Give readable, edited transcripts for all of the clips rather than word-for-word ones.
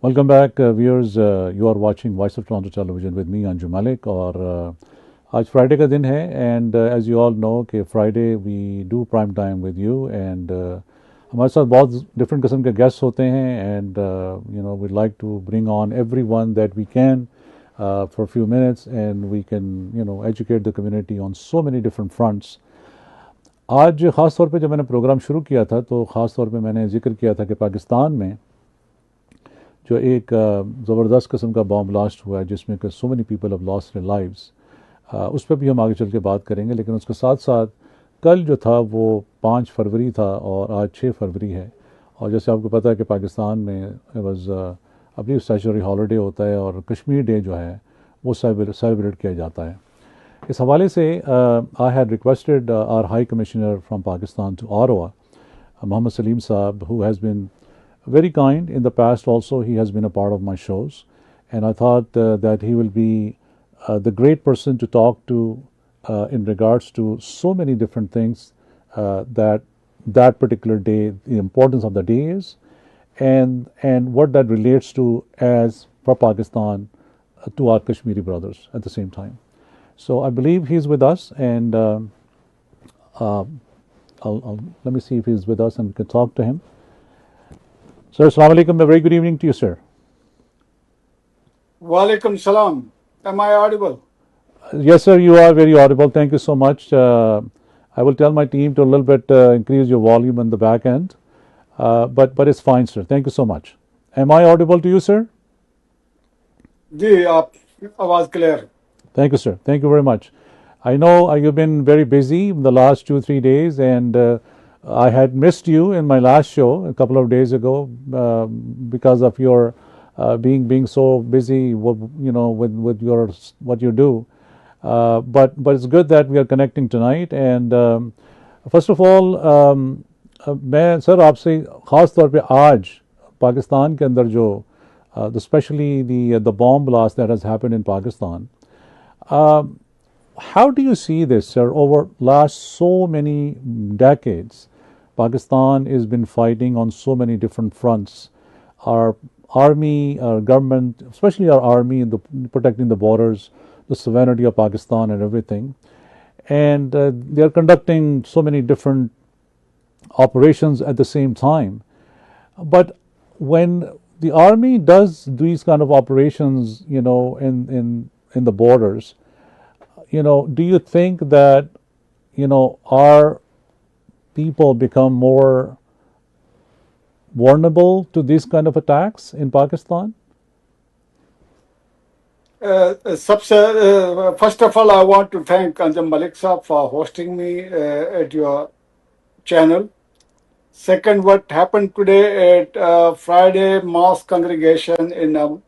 Welcome back, viewers. You are watching Voice of Toronto Television with me, Anju Malik. और आज Friday का दिन है and as you all know कि Friday we do prime time with you and हमारे साथ बहुत डिफरेंट किस्म के गेस्ट होते हैं and you know we'd like to bring on everyone that we can for a few minutes and we can educate the community on so many different fronts. आज ख़ास तौर पे जब मैंने प्रोग्राम शुरू किया था तो ख़ास तौर पे मैंने जिक्र किया था कि पाकिस्तान में जो एक ज़बरदस्त किस्म का बॉम्ब ब्लास्ट हुआ है जिसमें कि so many people have lost their lives, उस पर भी हम आगे चल के बात करेंगे। लेकिन उसके साथ साथ कल जो था वो 5 फरवरी था और आज 6 फरवरी है। और जैसे आपको पता है कि पाकिस्तान में वॉज अभी स्टैचुटरी हॉलीडे होता है और कश्मीर डे जो है वो सेलिब्रेट किया जाता है। इस हवाले से I had requested our high commissioner from Pakistan to Ottawa, Mohammed Saleem Saab, who has been very kind in the past. Also, he has been a part of my shows, and I thought that he will be the great person to talk to in regards to so many different things that particular day, the importance of the day is, and what that relates to as for Pakistan to our Kashmiri brothers at the same time. So I believe he's with us, and let me see if he's with us and we can talk to him. Sir, Assalamu alaikum. A very good evening to you, sir. Walaikum salam. Am I audible? Yes, sir, you are very audible. Thank you so much. I will tell my team to a little bit increase your volume on the back end, but it's fine, sir. Thank you so much. Am I audible to you, sir? जी आप आवाज clear. Thank you, sir. Thank you very much. I know you've been very busy in the last 2-3 days, and I had missed you in my last show a couple of days ago because of your being so busy, with your what you do. But it's good that we are connecting tonight. And first of all, मैं sir आपसे ख़ास तौर पे आज पाकिस्तान के अंदर जो especially the bomb blast that has happened in Pakistan. How do you see this, sir? Over last so many decades, Pakistan has been fighting on so many different fronts. Our army, our government, especially our army, protecting the borders, the sovereignty of Pakistan, and everything. And they are conducting so many different operations at the same time. But when the army does these kind of operations, in the borders, do you think that, our people become more vulnerable to these kind of attacks in Pakistan? First of all, I want to thank Anjum Malik Saab for hosting me at your channel. Second, what happened today at Friday mosque congregation in a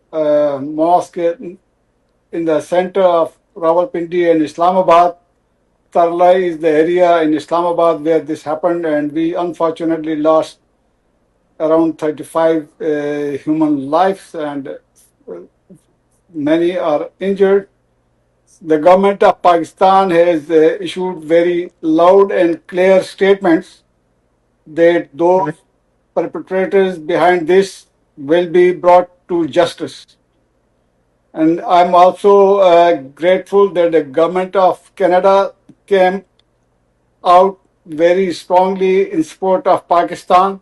mosque in the center of Rawalpindi and Islamabad. Tarlai is the area in Islamabad where this happened, and we unfortunately lost around 35 human lives, and many are injured. The government of Pakistan has issued very loud and clear statements that those perpetrators behind this will be brought to justice. And I'm also grateful that the government of Canada came out very strongly in support of Pakistan.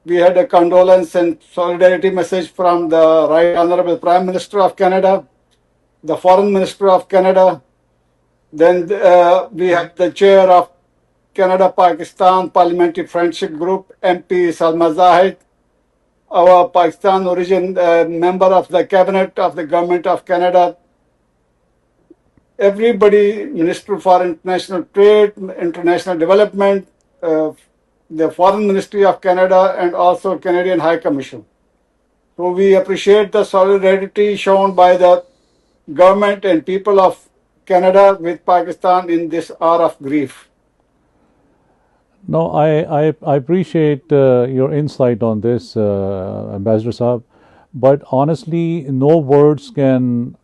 We had a condolence and solidarity message from the Right Honorable Prime Minister of Canada, the Foreign Minister of Canada. Then we had the chair of Canada-Pakistan Parliamentary Friendship Group, MP Salma Zahid, our Pakistan origin member of the cabinet of the government of Canada. Everybody, Minister for International Trade, International Development, the Foreign Ministry of Canada, and also Canadian High Commission. So we appreciate the solidarity shown by the government and people of Canada with Pakistan in this hour of grief. No, I appreciate your insight on this, Ambassador Saab, but honestly, no words can,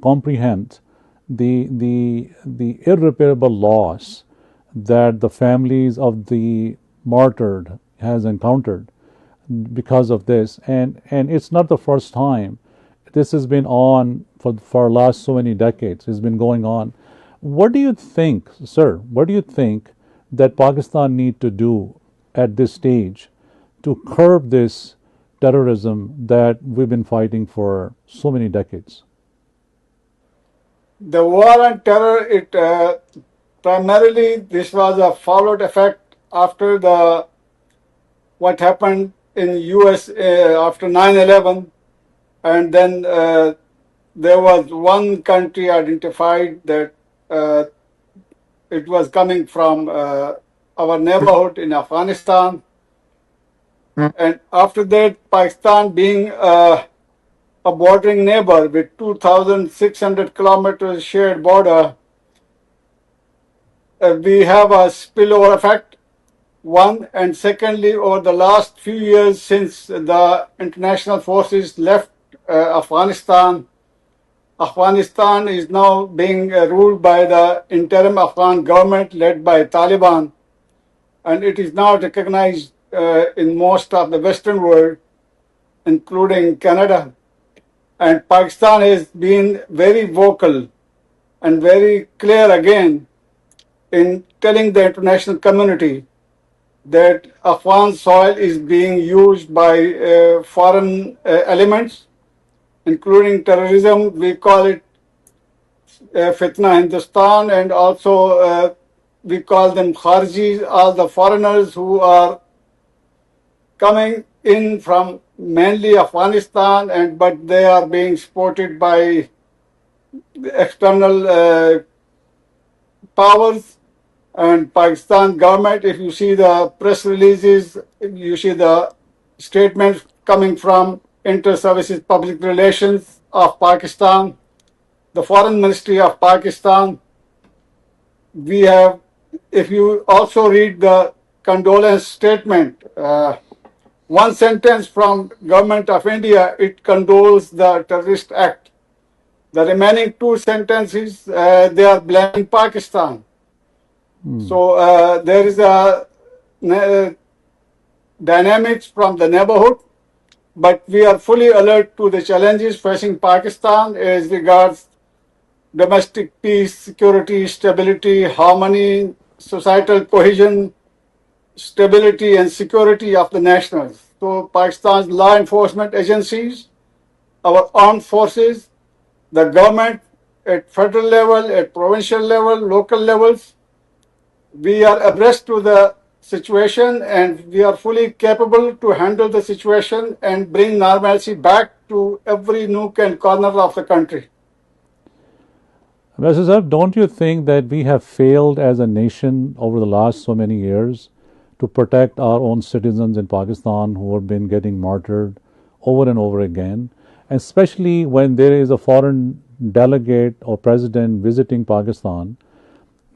comprehend the irreparable loss that the families of the martyred has encountered. because of this, and it's not the first time. This has been on for last so many decades. It's been going on. What do you think, sir? What do you think that Pakistan need to do at this stage to curb this terrorism that we've been fighting for so many decades? The war on terror, it primarily this was a followed effect after the what happened in U.S. After 9/11, and then there was one country identified that uh, it was coming from our neighborhood in Afghanistan, and after that, Pakistan being a bordering neighbor with 2,600 kilometers shared border, we have a spillover effect. One, and secondly, over the last few years since the international forces left Afghanistan, Afghanistan is now being ruled by the interim Afghan government led by Taliban, and it is now recognized in most of the Western world, including Canada. And Pakistan has been very vocal and very clear again in telling the international community that Afghan soil is being used by foreign elements, including terrorism. We call it Fitna Hindustan, and also we call them Kharjis, all the foreigners who are coming in from mainly Afghanistan, and but they are being supported by external powers and Pakistan government. If you see the press releases, if you see the statements coming from Inter-Services Public Relations of Pakistan, the Foreign Ministry of Pakistan, we have, if you also read the condolence statement, one sentence from Government of India, it condoles the terrorist act. The remaining two sentences, they are blaming Pakistan. So there is a dynamics from the neighborhood, but we are fully alert to the challenges facing Pakistan as regards domestic peace, security, stability, harmony, societal cohesion, stability and security of the nationals. So Pakistan's law enforcement agencies, our armed forces, the government at federal level, at provincial level, local levels, we are abreast to the situation and we are fully capable to handle the situation and bring normalcy back to every nook and corner of the country. Mr. Saab, don't you think that we have failed as a nation over the last so many years to protect our own citizens in Pakistan who have been getting martyred over and over again, especially when there is a foreign delegate or president visiting Pakistan?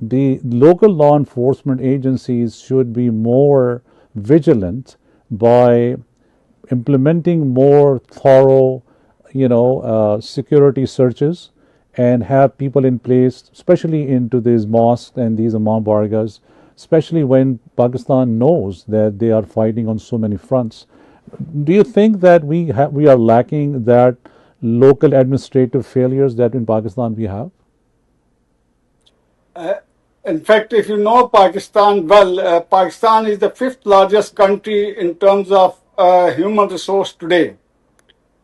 The local law enforcement agencies should be more vigilant by implementing more thorough, security searches and have people in place, especially into these mosques and these imam bargas, especially when Pakistan knows that they are fighting on so many fronts. Do you think that we are lacking that local administrative failures that in Pakistan we have? In fact, if you know Pakistan well, Pakistan is the fifth largest country in terms of human resource today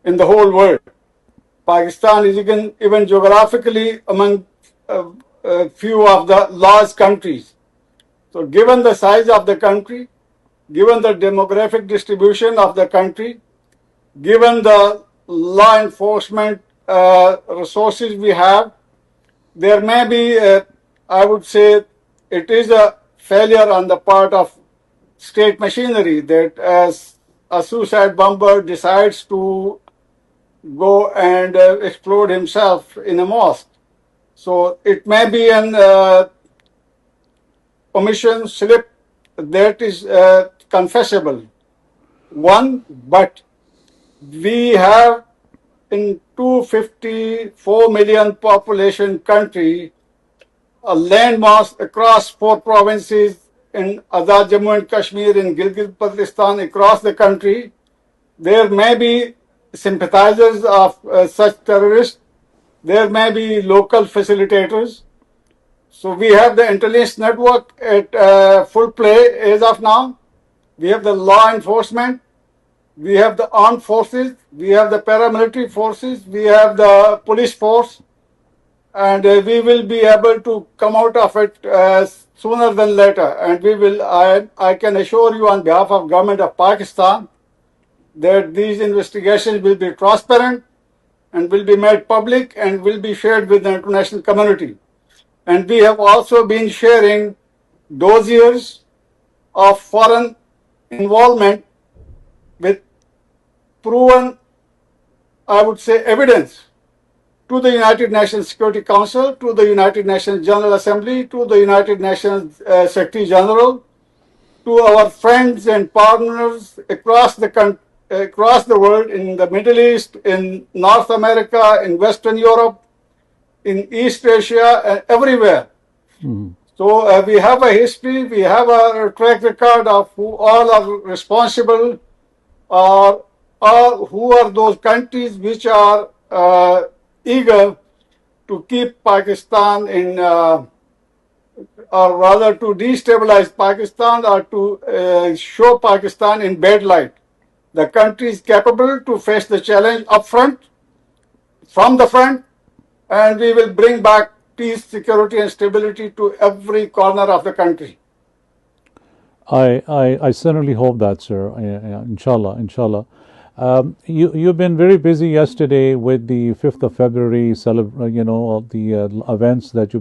in the whole world. Pakistan is even geographically among a few of the large countries. So given the size of the country, given the demographic distribution of the country, given the law enforcement resources we have, there may be, I would say, it is a failure on the part of state machinery that as a suicide bomber decides to go and explode himself in a mosque. So it may be an omission slip that is confessable. One, but we have in 254 million population country a landmass across 4 provinces in Azad Jammu and Kashmir, in Gilgit-Baltistan, across the country, There may be sympathizers of such terrorists. There may be local facilitators. So we have the intelligence network at full play as of now. We have the law enforcement. We have the armed forces. We have the paramilitary forces. We have the police force. And we will be able to come out of it sooner than later. And we will, I can assure you on behalf of government of Pakistan that these investigations will be transparent and will be made public and will be shared with the international community. And we have also been sharing dossiers of foreign involvement with proven, I would say, evidence to the United Nations Security Council, to the United Nations General Assembly, to the United Nations Secretary General, to our friends and partners across the world, in the Middle East, in North America, in Western Europe, in East Asia, and everywhere. So we have a history, we have a track record of who all are responsible, or who are those countries which are eager to keep Pakistan in, or rather to destabilize Pakistan or to show Pakistan in bad light. The country is capable to face the challenge up front, from the front, and we will bring back peace, security, and stability to every corner of the country. I certainly hope that, sir. Inshallah, inshallah. You've been very busy yesterday with the 5th of February the events that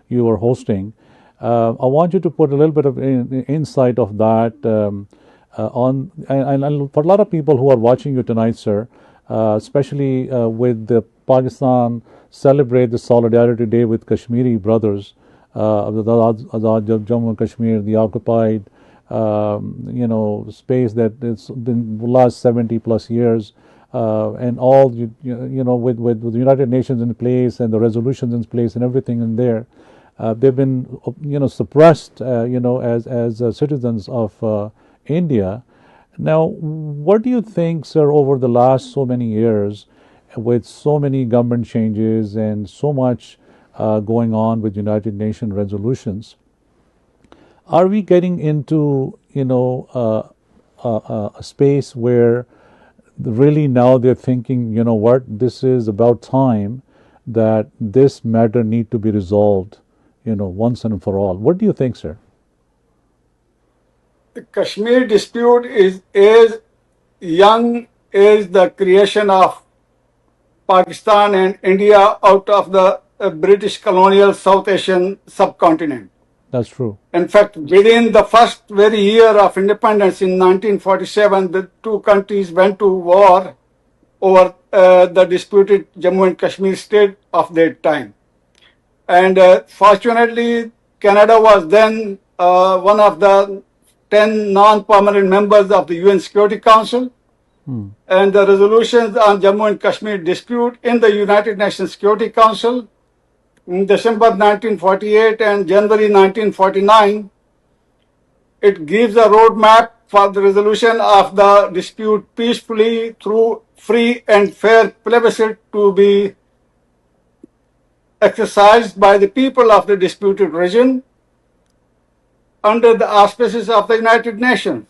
you were hosting. I want you to put a little bit of insight of that and for a lot of people who are watching you tonight, sir, especially with the Pakistan celebrate the Solidarity Day with Kashmiri brothers of the Azad Jammu and Kashmir, the occupied space that it's been the last 70 plus years, and all with the United Nations in place and the resolutions in place and everything in there, they've been suppressed as citizens of India. Now, what do you think, sir, over the last so many years, with so many government changes and so much going on with United Nations resolutions? Are we getting into a space where really now they're thinking, what, this is about time that this matter need to be resolved, once and for all? What do you think, sir? The Kashmir dispute is as young as the creation of Pakistan and India out of the British colonial South Asian subcontinent. That's true. In fact, within the first very year of independence in 1947, the two countries went to war over the disputed Jammu and Kashmir state of that time. And fortunately, Canada was then one of the 10 non-permanent members of the UN Security Council. And the resolutions on Jammu and Kashmir dispute in the United Nations Security Council in December 1948 and January 1949, it gives a roadmap for the resolution of the dispute peacefully through free and fair plebiscite to be exercised by the people of the disputed region under the auspices of the United Nations.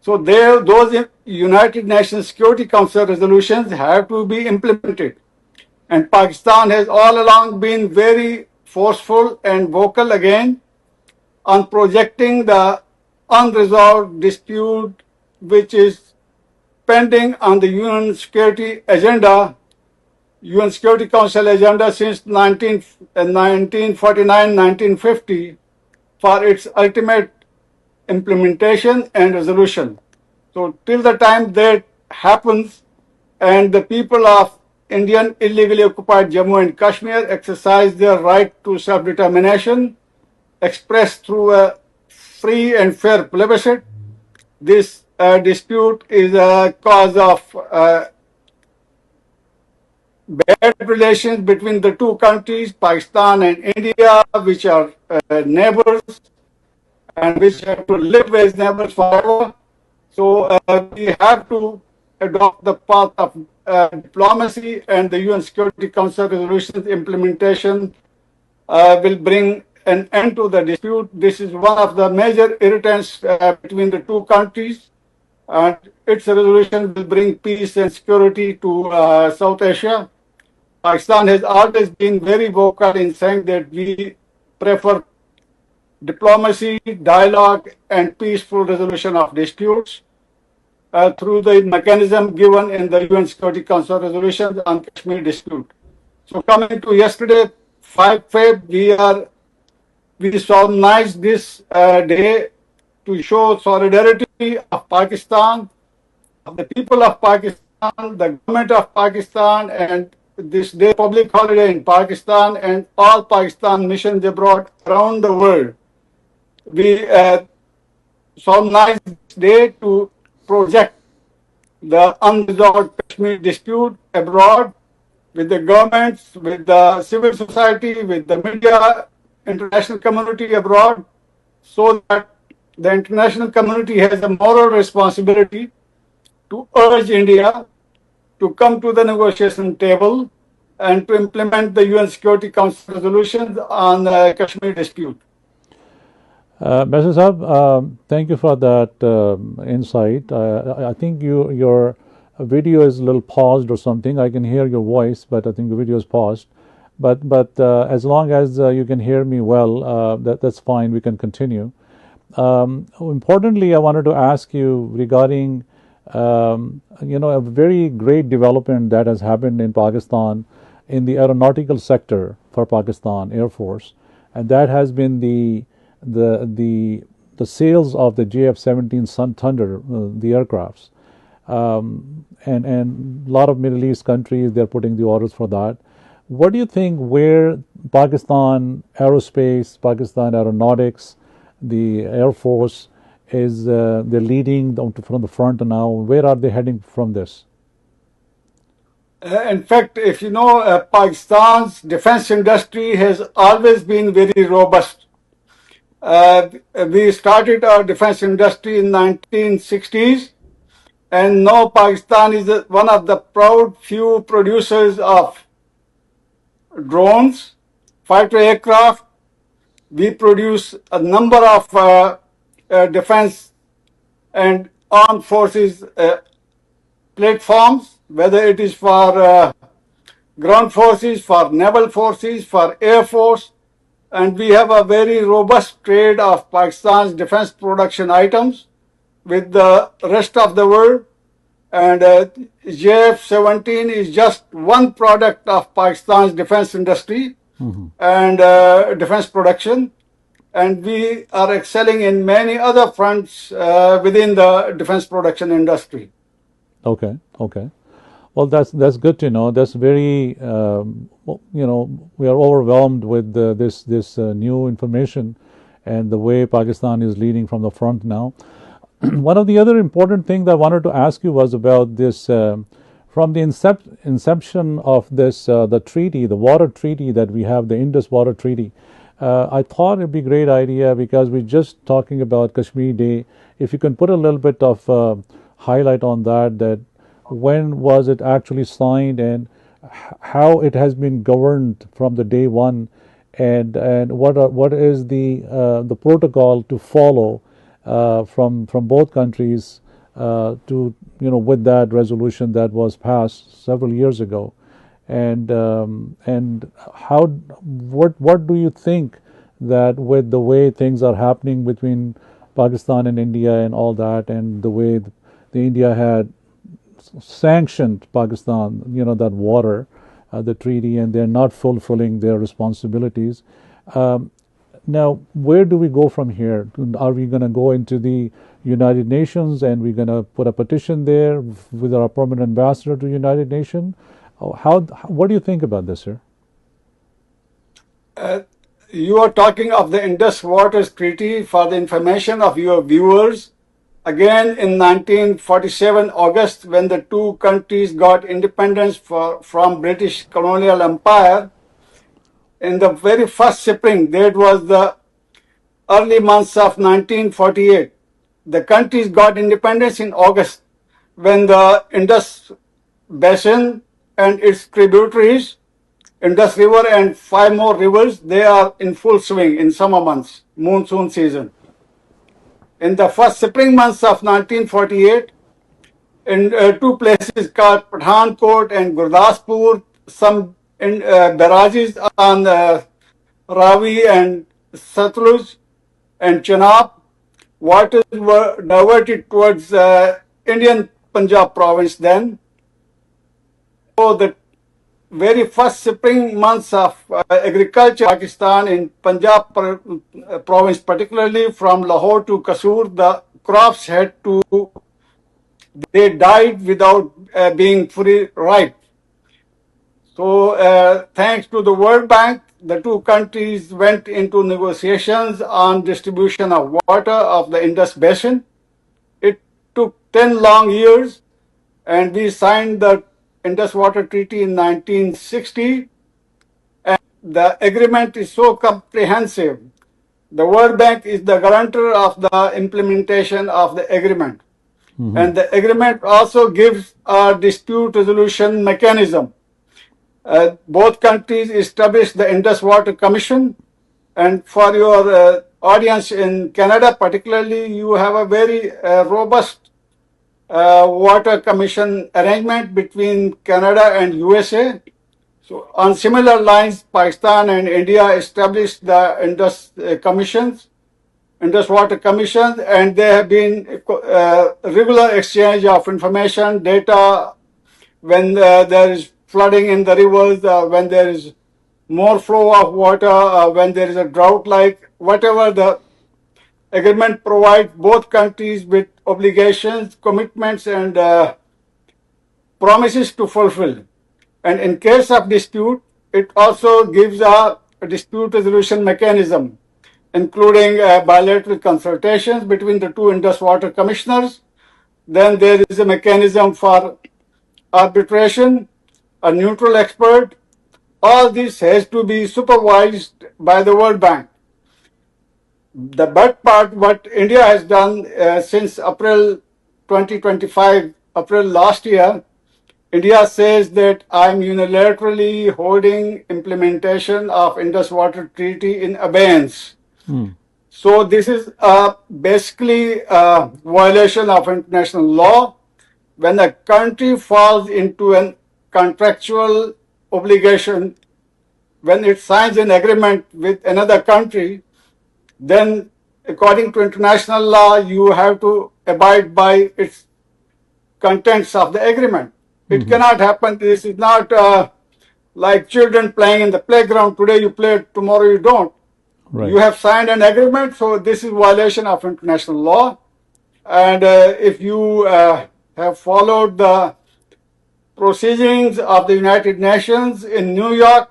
So those United Nations Security Council resolutions have to be implemented. And Pakistan has all along been very forceful and vocal again on projecting the unresolved dispute which is pending on the UN Security Agenda, UN Security Council agenda since 1949-1950 for its ultimate implementation and resolution. So till the time that happens and the people of Indian illegally occupied Jammu and Kashmir exercise their right to self-determination expressed through a free and fair plebiscite, this dispute is a cause of bad relations between the two countries, Pakistan and India, which are neighbors and which have to live as neighbors forever. So we have to adopt the path of diplomacy and the UN Security Council resolutions implementation will bring an end to the dispute. This is one of the major irritants between the two countries, and its resolution will bring peace and security to South Asia. Pakistan has always been very vocal in saying that we prefer diplomacy, dialogue, and peaceful resolution of disputes through the mechanism given in the UN Security Council resolutions on Kashmir dispute. So coming to yesterday, 5 Feb, we solemnized this day to show solidarity of Pakistan, of the people of Pakistan, the government of Pakistan, and this day public holiday in Pakistan and all Pakistan missions abroad around the world. We solemnized this day to project the unresolved Kashmir dispute abroad with the governments, with the civil society, with the media, international community abroad, so that the international community has a moral responsibility to urge India to come to the negotiation table and to implement the UN Security Council resolutions on the Kashmir dispute. Mr. Saab, thank you for that insight. I think your video is a little paused or something. I can hear your voice, but I think the video is paused. But as long as you can hear me well, that's fine. We can continue. Importantly, I wanted to ask you regarding a very great development that has happened in Pakistan in the aeronautical sector for Pakistan Air Force, and that has been the sales of the JF-17 Sun Thunder, the aircrafts, and a lot of Middle East countries, they're putting the orders for that. What do you think where Pakistan Aerospace, Pakistan Aeronautics, the Air Force is they're leading from the front now? Where are they heading from this? In fact, if you know, Pakistan's defense industry has always been very robust. We started our defense industry in 1960s, and now Pakistan is one of the proud few producers of drones, fighter aircraft. We produce a number of defense and armed forces platforms, whether it is for ground forces, for naval forces, for air force, and we have a very robust trade of Pakistan's defense production items with the rest of the world. And JF-17 is just one product of Pakistan's defense industry and defense production. And we are excelling in many other fronts within the defense production industry. Okay. Well, that's good to know. That's very, we are overwhelmed with this new information and the way Pakistan is leading from the front now. One of the other important things I wanted to ask you was about this, from the inception of this, the treaty, the water treaty that we have, the Indus Water Treaty. I thought it'd be a great idea because we're just talking about Kashmir Day. If you can put a little bit of highlight on that when was it actually signed and how it has been governed from the day one, and what is the protocol to follow from both countries to with that resolution that was passed several years ago, and how what do you think that with the way things are happening between Pakistan and India and all that, and the way the India had sanctioned Pakistan, that water, the treaty, and they're not fulfilling their responsibilities. Now, where do we go from here? Are we going to go into the United Nations and we're going to put a petition there with our permanent ambassador to United Nations? What do you think about this, sir? You are talking of the Indus Waters Treaty. For the information of your viewers, again in 1947 August, when the two countries got independence from British colonial empire, in the very first spring, that was the early months of 1948, the countries got independence in August. when the Indus Basin and its tributaries, Indus River and five more rivers, they are in full swing in summer months, monsoon season. In the first spring months of 1948, in two places called Pathankot and Gurdaspur, some barrages on Ravi and Satluj and Chenab, waters were diverted towards Indian Punjab province then. So the very first spring months of agriculture in Pakistan in Punjab province, particularly from Lahore to Kasur, the crops they died without being fully ripe. So thanks to the World Bank, the two countries went into negotiations on distribution of water of the Indus Basin. It took 10 long years, and we signed the Indus Water Treaty in 1960. And the agreement is so comprehensive. The World Bank is the guarantor of the implementation of the agreement. And the agreement also gives a dispute resolution mechanism. Both countries established the Indus Water Commission. And for your audience in Canada, particularly, you have a very robust water commission arrangement between Canada and USA. So on similar lines, Pakistan and India established the Indus commissions, Indus Water Commissions, and there have been regular exchange of information, data, when there is flooding in the rivers, when there is more flow of water, when there is a drought, like whatever the agreement provides both countries with obligations, commitments, and promises to fulfill. And in case of dispute, it also gives a dispute resolution mechanism, including bilateral consultations between the two Indus Water Commissioners. Then there is a mechanism for arbitration, a neutral expert. All this has to be supervised by the World Bank. The bad part, what India has done since April 2025, April last year, India says that I'm unilaterally holding implementation of Indus Water Treaty in abeyance. So this is basically a violation of international law. When a country falls into a contractual obligation, when it signs an agreement with another country, then according to international law, you have to abide by its contents of the agreement. It cannot happen. This is not like children playing in the playground. Today you play, tomorrow you don't. Right. You have signed an agreement, so this is violation of international law. And if you have followed the proceedings of the United Nations in New York,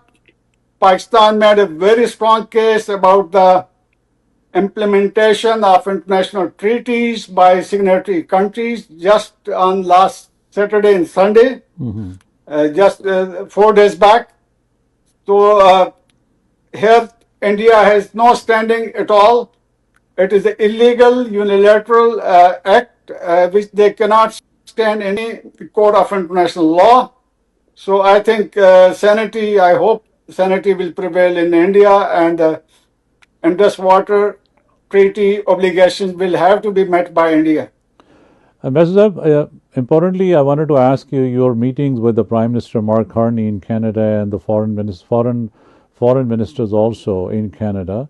Pakistan made a very strong case about the implementation of international treaties by signatory countries. Just on last Saturday and Sunday, just 4 days back. So here India has no standing at all. It is an illegal unilateral act which they cannot stand in any court of international law. So I think sanity, I hope sanity will prevail in India, and the Indus Water Treaty obligations will have to be met by India. Ambassador, importantly, I wanted to ask you your meetings with the Prime Minister Mark Carney in Canada and the foreign ministers also in Canada.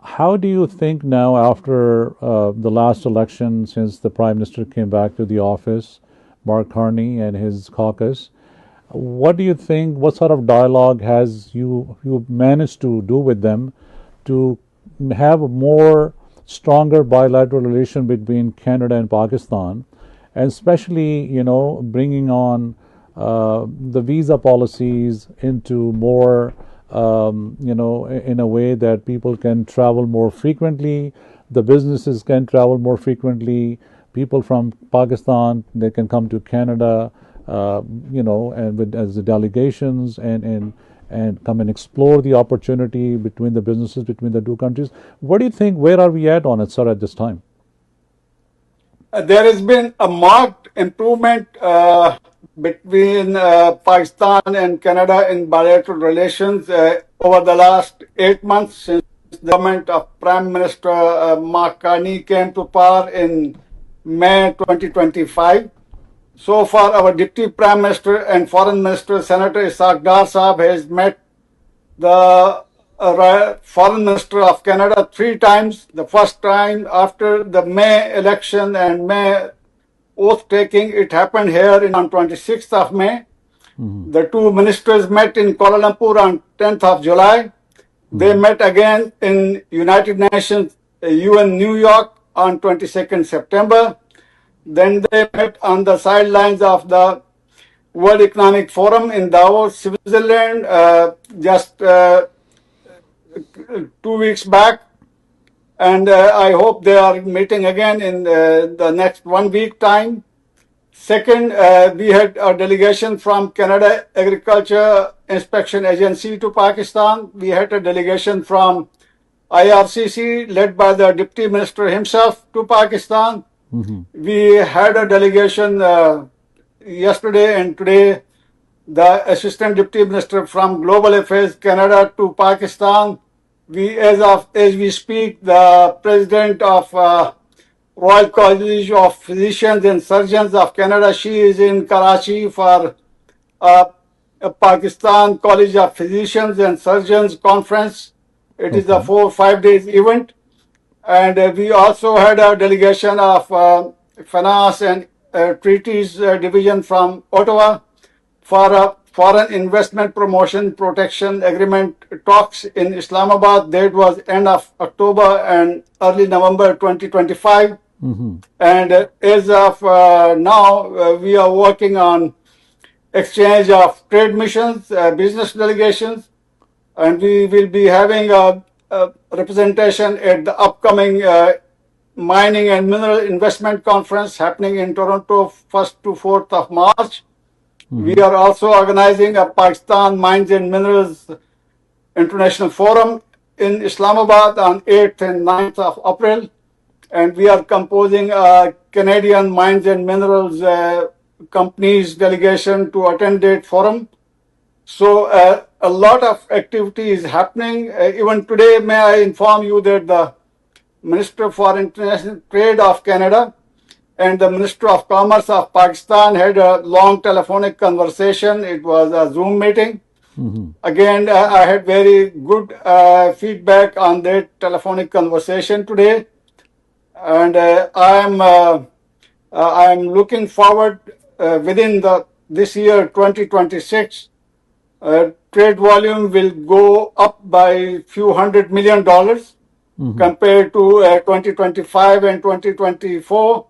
How do you think now, after the last election, since the Prime Minister came back to the office, Mark Carney and his caucus, what do you think? What sort of dialogue has you managed to do with them to have a more stronger bilateral relation between Canada and Pakistan, and especially, bringing on the visa policies into more, in a way that people can travel more frequently, the businesses can travel more frequently, people from Pakistan, they can come to Canada, and as the delegations and come and explore the opportunity between the businesses between the two countries. What do you think? Where are we at on it, sir, at this time? There has been a marked improvement between Pakistan and Canada in bilateral relations over the last 8 months since the government of Prime Minister Mark Carney came to power in May 2025. So far, our Deputy Prime Minister and Foreign Minister, Senator Isaac Dar Saab, has met the Foreign Minister of Canada 3 times. The first time after the May election and May oath taking, it happened here on 26th of May. The two ministers met in Kuala Lumpur on 10th of July. They met again in United Nations UN New York on 22nd September. Then they met on the sidelines of the World Economic Forum in Davos, Switzerland, just 2 weeks back. And I hope they are meeting again in the next 1 week time. Second, we had a delegation from Canada Agriculture Inspection Agency to Pakistan. We had a delegation from IRCC led by the Deputy Minister himself to Pakistan. We had a delegation yesterday and today, the Assistant Deputy Minister from Global Affairs Canada to Pakistan. As we speak, the President of Royal College of Physicians and Surgeons of Canada, she is in Karachi for a Pakistan College of Physicians and Surgeons conference. It is a Okay. 4 or 5 days event. And we also had a delegation of Finance and Treaties Division from Ottawa for a Foreign Investment Promotion Protection Agreement talks in Islamabad. That was end of October and early November 2025. And as of now, we are working on exchange of trade missions, business delegations, and we will be having a representation at the upcoming Mining and Mineral Investment Conference happening in Toronto 1st to 4th of March. We are also organizing a Pakistan Mines and Minerals International Forum in Islamabad on 8th and 9th of April. And we are composing a Canadian Mines and Minerals companies delegation to attend that forum. So a lot of activity is happening. Even today, may I inform you that the Minister for International Trade of Canada and the Minister of Commerce of Pakistan had a long telephonic conversation. It was a Zoom meeting. Again, I had very good feedback on that telephonic conversation today. And I'm looking forward within this year 2026, trade volume will go up by few $100 million compared to 2025 and 2024.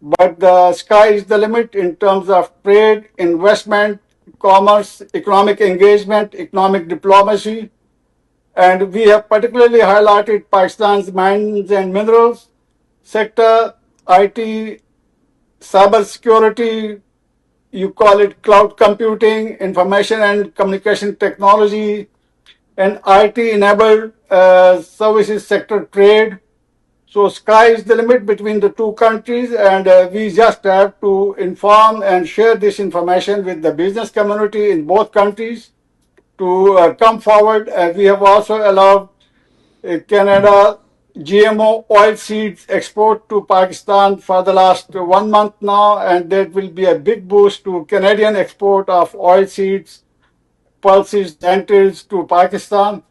But the sky is the limit in terms of trade, investment, commerce, economic engagement, economic diplomacy. And we have particularly highlighted Pakistan's mines and minerals sector, IT, cybersecurity, you call it cloud computing, information and communication technology, and IT-enabled services sector trade. So sky is the limit between the two countries, and we just have to inform and share this information with the business community in both countries to come forward. And we have also allowed Canada GMO oil seeds export to Pakistan for the last 1 month now, and that will be a big boost to Canadian export of oil seeds, pulses, lentils to Pakistan.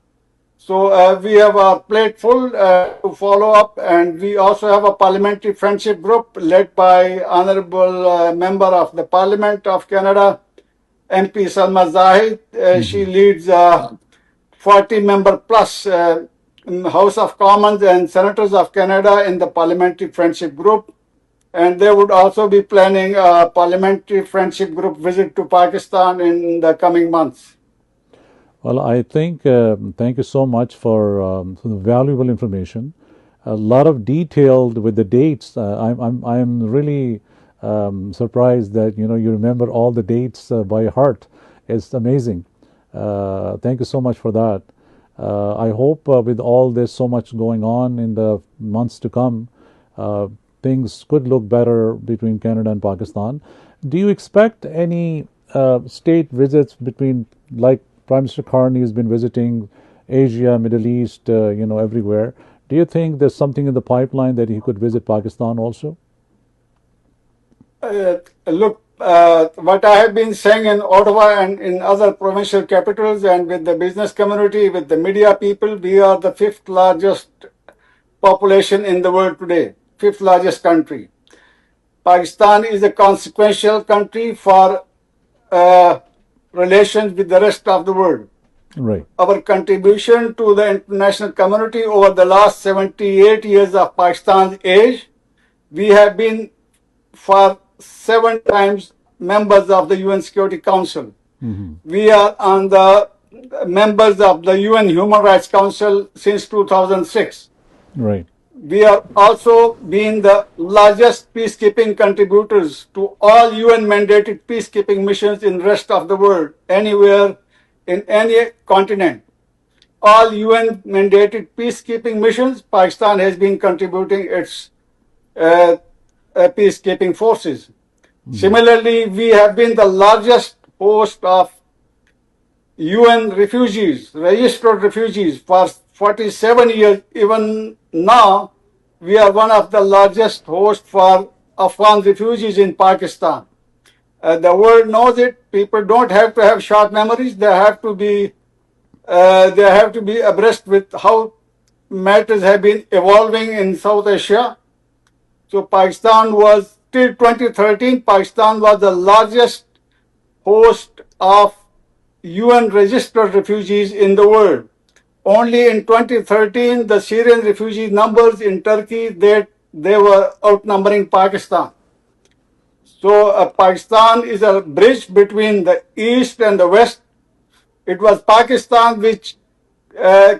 So we have our plate full to follow up, and we also have a parliamentary friendship group led by Honourable Member of the Parliament of Canada, MP Salma Zahid. She leads 40-member plus House of Commons and Senators of Canada in the Parliamentary Friendship Group. And they would also be planning a Parliamentary Friendship Group visit to Pakistan in the coming months. Well, I think, thank you so much for the valuable information. A lot of detailed with the dates. I'm really surprised that you remember all the dates by heart. It's amazing. Thank you so much for that. I hope with all this so much going on in the months to come, things could look better between Canada and Pakistan. Do you expect any state visits between, like Prime Minister Carney has been visiting Asia, Middle East, everywhere? Do you think there's something in the pipeline that he could visit Pakistan also? Look, what I have been saying in Ottawa and in other provincial capitals and with the business community, with the media people, we are the fifth largest population in the world today, fifth largest country. Pakistan is a consequential country for relations with the rest of the world. Right. Our contribution to the international community over the last 78 years of Pakistan's age, we have been for 7 times members of the UN Security Council. We are on the members of the UN Human Rights Council since 2006. Right. We are also being the largest peacekeeping contributors to all UN mandated peacekeeping missions in the rest of the world, anywhere in any continent. All UN mandated peacekeeping missions, Pakistan has been contributing its peacekeeping forces. Similarly, we have been the largest host of UN refugees, registered refugees for 47 years. Even now, we are one of the largest hosts for Afghan refugees in Pakistan. The world knows it. People don't have to have short memories. They have to be abreast with how matters have been evolving in South Asia. So Pakistan was, till 2013, Pakistan was the largest host of UN registered refugees in the world. Only in 2013, the Syrian refugee numbers in Turkey, they were outnumbering Pakistan. So Pakistan is a bridge between the East and the West. It was Pakistan which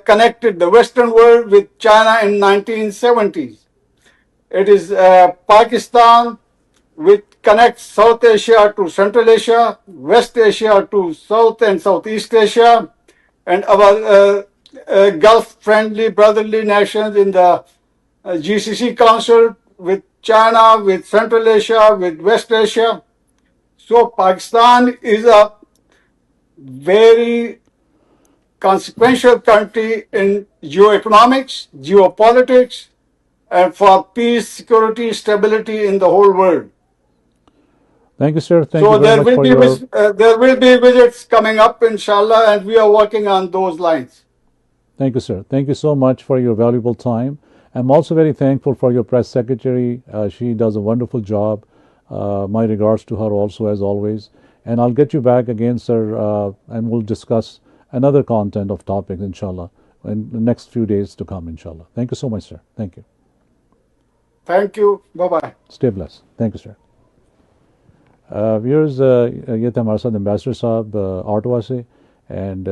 connected the Western world with China in 1970s. It is Pakistan which connects South Asia to Central Asia, West Asia to South and Southeast Asia, and our Gulf-friendly brotherly nations in the GCC Council with China, with Central Asia, with West Asia. So Pakistan is a very consequential country in geoeconomics, geopolitics, and for peace, security, stability in the whole world. Thank you, sir. Thank So you very there much will for be your. there will be visits coming up, inshallah, and we are working on those lines. Thank you, sir. Thank you so much for your valuable time. I'm also very thankful for your press secretary. She does a wonderful job. My regards to her also, as always. And I'll get you back again, sir, and we'll discuss another content of topics, inshallah, in the next few days to come, inshallah. Thank you so much, sir. Thank you. Thank you. Bye-bye. Stay blessed. Thank you, sir. Viewers, ये थे हमारे साथ ambassador साहब Ottawa से, and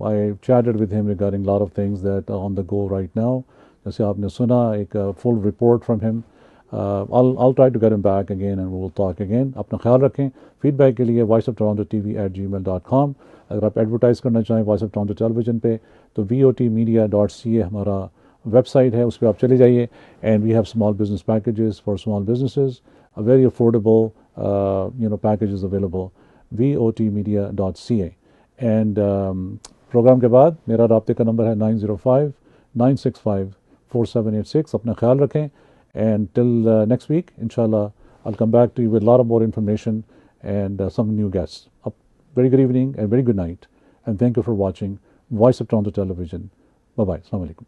I chatted with him regarding lot of things that on the go right now. जैसे आपने सुना, एक full report from him. I'll try to get him back again and we'll talk again. अपना ख्याल रखें. Feedback के लिए voiceoftorontotv@gmail.com. अगर आप एडवर्टाइज़ करना चाहें वॉइस ऑफ टोरंटो टेलीविज़न पे, तो votmedia.ca हमारा वेबसाइट है, उस पर आप चले जाइए. And we have small business packages for small businesses, very affordable packages available. votmedia.ca. And programme के बाद मेरा राब्ते का नंबर है 905-965-4786. अपना ख्याल रखें. And till next week, inshallah, I'll come back to you with a lot of more information and some new guests. Very good evening and very good night. And thank you for watching Voice of Toronto Television. Bye-bye. Assalamu alaikum.